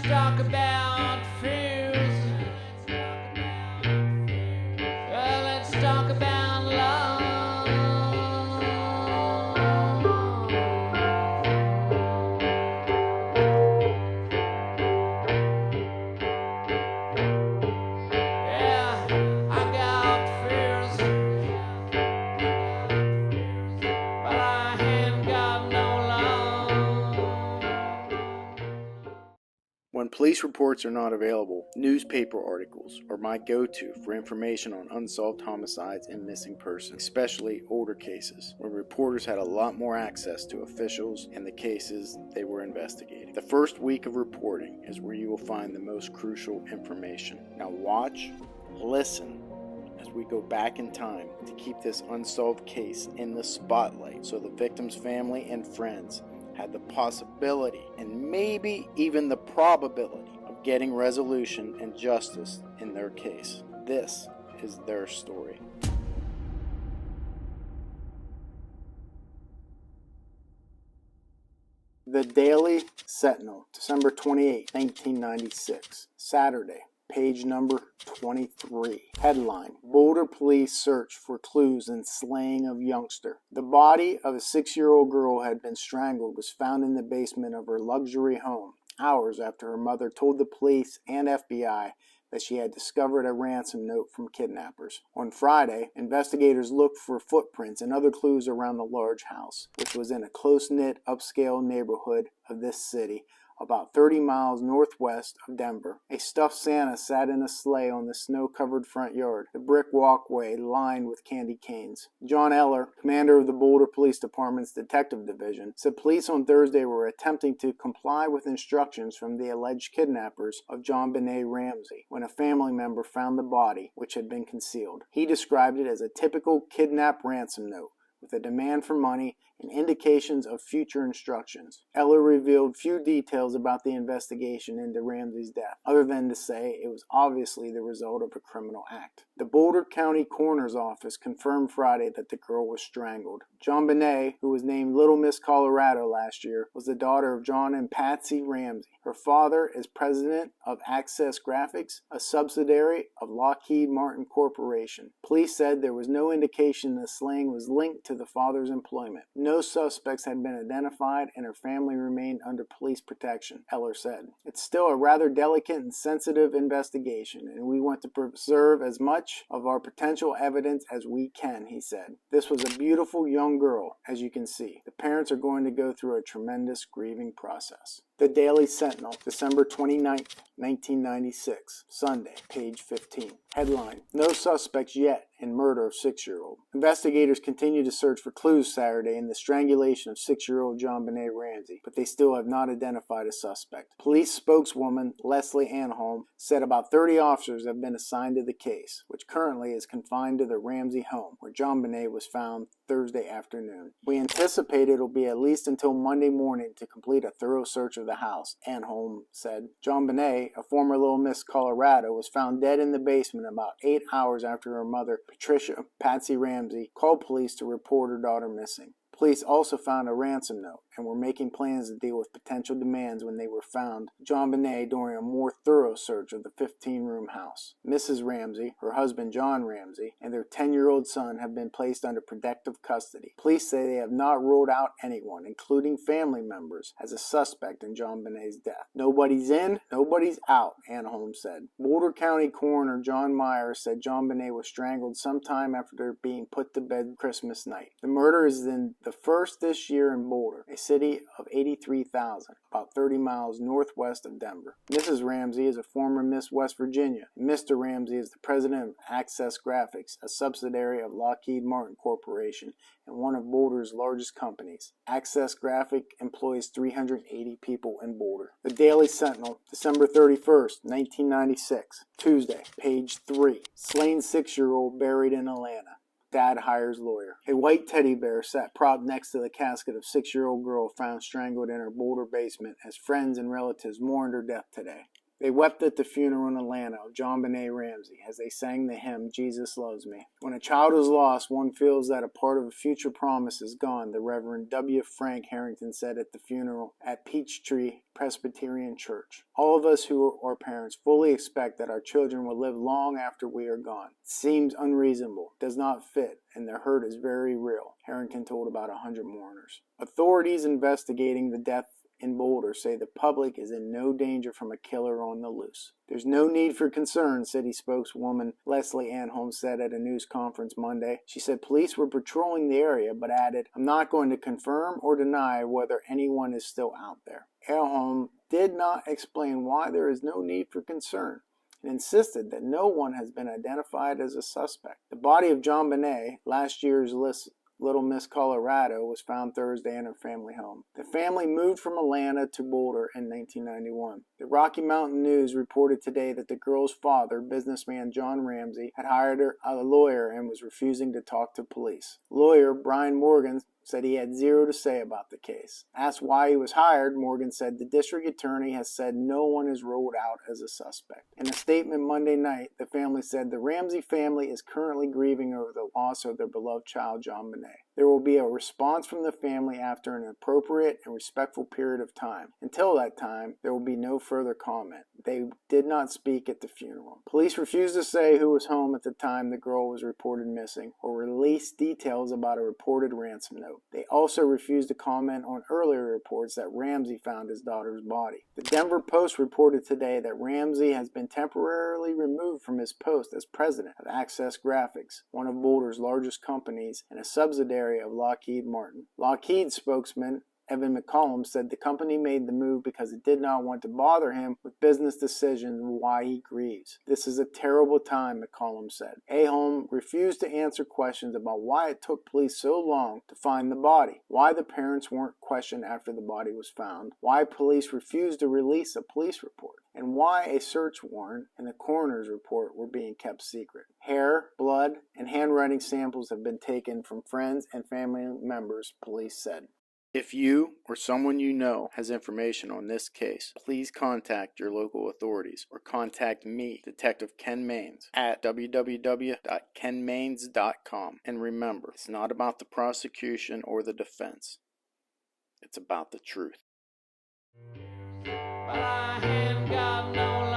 talk about fears. Let's talk about love. Yeah, I got fears, but I ain't got no love. When police reports are not available, newspaper articles are my go-to for information on unsolved homicides and missing persons, especially older cases, where reporters had a lot more access to officials and the cases they were investigating. The first week of reporting is where you will find the most crucial information. Now watch, listen, as we go back in time to keep this unsolved case in the spotlight so the victim's family and friends had the possibility and maybe even the probability of getting resolution and justice in their case. This is their story. The Daily Sentinel, December 28, 1996, Saturday. Page number 23. Headline: Boulder police search for clues in slaying of youngster. The body of a 6-year-old girl had been strangled was found in the basement of her luxury home, hours after her mother told the police and FBI that she had discovered a ransom note from kidnappers. On Friday, investigators looked for footprints and other clues around the large house, which was in a close-knit, upscale neighborhood of this city, about 30 miles northwest of Denver. A stuffed Santa sat in a sleigh on the snow-covered front yard, the brick walkway lined with candy canes. John Eller, commander of the Boulder Police Department's Detective Division, said police on Thursday were attempting to comply with instructions from the alleged kidnappers of JonBenét Ramsey when a family member found the body, which had been concealed. He described it as a typical kidnap ransom note, with a demand for money and indications of future instructions. Eller revealed few details about the investigation into Ramsey's death, other than to say it was obviously the result of a criminal act. The Boulder County Coroner's Office confirmed Friday that the girl was strangled. JonBenét, who was named Little Miss Colorado last year, was the daughter of John and Patsy Ramsey. Her father is president of Access Graphics, a subsidiary of Lockheed Martin Corporation. Police said there was no indication the slaying was linked to the father's employment. No suspects had been identified and her family remained under police protection, Eller said. It's still a rather delicate and sensitive investigation, and we want to preserve as much of our potential evidence as we can, he said. This was a beautiful young girl, as you can see. The parents are going to go through a tremendous grieving process. The Daily Sentinel, December 29, 1996, Sunday, page 15. Headline: No suspects yet in murder of 6-year-old. Investigators continue to search for clues Saturday in the strangulation of 6-year-old JonBenét Ramsey, but they still have not identified a suspect. Police spokeswoman Leslie Anholm said about 30 officers have been assigned to the case, which currently is confined to the Ramsey home, where JonBenét was found Thursday afternoon. We anticipate it'll be at least until Monday morning to complete a thorough search of the house, Anholm said. JonBenét, a former Little Miss Colorado, was found dead in the basement about 8 hours after her mother, Patricia Patsy Ramsey, called police to report her daughter missing. Police also found a ransom note and were making plans to deal with potential demands when they were found JonBenét during a more thorough search of the 15-room house. Mrs. Ramsey, her husband John Ramsey, and their 10-year-old son have been placed under protective custody. Police say they have not ruled out anyone, including family members, as a suspect in JonBenét's death. Nobody's in, nobody's out, Anholm said. Boulder County Coroner John Myers said JonBenét was strangled sometime after being put to bed Christmas night. The murder is in the first this year in Boulder, a city of 83,000, about 30 miles northwest of Denver. Mrs. Ramsey is a former Miss West Virginia, and Mr. Ramsey is the president of Access Graphics, a subsidiary of Lockheed Martin Corporation and one of Boulder's largest companies. Access Graphic employs 380 people in Boulder. The Daily Sentinel, December 31st, 1996, Tuesday, page 3. Slain 6-year-old buried in Atlanta. Dad hires lawyer. A white teddy bear sat propped next to the casket of 6-year-old girl found strangled in her Boulder basement as friends and relatives mourned her death today. They wept at the funeral in Atlanta of JonBenét Ramsey as they sang the hymn, Jesus Loves Me. When a child is lost, one feels that a part of a future promise is gone, the Reverend W. Frank Harrington said at the funeral at Peachtree Presbyterian Church. All of us who are parents fully expect that our children will live long after we are gone. It seems unreasonable, does not fit, and the hurt is very real, Harrington told about 100 mourners. Authorities investigating the death in Boulder say the public is in no danger from a killer on the loose. There's no need for concern, city spokeswoman Leslie Ann Holmes said at a news conference Monday. She said police were patrolling the area, but added, I'm not going to confirm or deny whether anyone is still out there. Holmes did not explain why there is no need for concern and insisted that no one has been identified as a suspect. The body of JonBenét, last year's Little Miss Colorado, was found Thursday in her family home. The family moved from Atlanta to Boulder in 1991. The Rocky Mountain News reported today that the girl's father, businessman John Ramsey, had hired a lawyer and was refusing to talk to police. Lawyer Brian Morgan said he had zero to say about the case. Asked why he was hired, Morgan said the district attorney has said no one is ruled out as a suspect. In a statement Monday night, the family said the Ramsey family is currently grieving over the loss of their beloved child, JonBenét. There will be a response from the family after an appropriate and respectful period of time. Until that time, there will be no further comment. They did not speak at the funeral. Police refused to say who was home at the time the girl was reported missing or release details about a reported ransom note. They also refused to comment on earlier reports that Ramsey found his daughter's body. The Denver Post reported today that Ramsey has been temporarily removed from his post as president of Access Graphics, one of Boulder's largest companies and a subsidiary of Lockheed Martin. Lockheed spokesman Evan McCollum said the company made the move because it did not want to bother him with business decisions and why he grieves. This is a terrible time, McCollum said. Holmes refused to answer questions about why it took police so long to find the body, why the parents weren't questioned after the body was found, why police refused to release a police report, and why a search warrant and the coroner's report were being kept secret. Hair, blood, and handwriting samples have been taken from friends and family members, police said. If you or someone you know has information on this case, please contact your local authorities or contact me, Detective Ken Mains, at www.kenmains.com. And remember, it's not about the prosecution or the defense. It's about the truth. But I ain't got no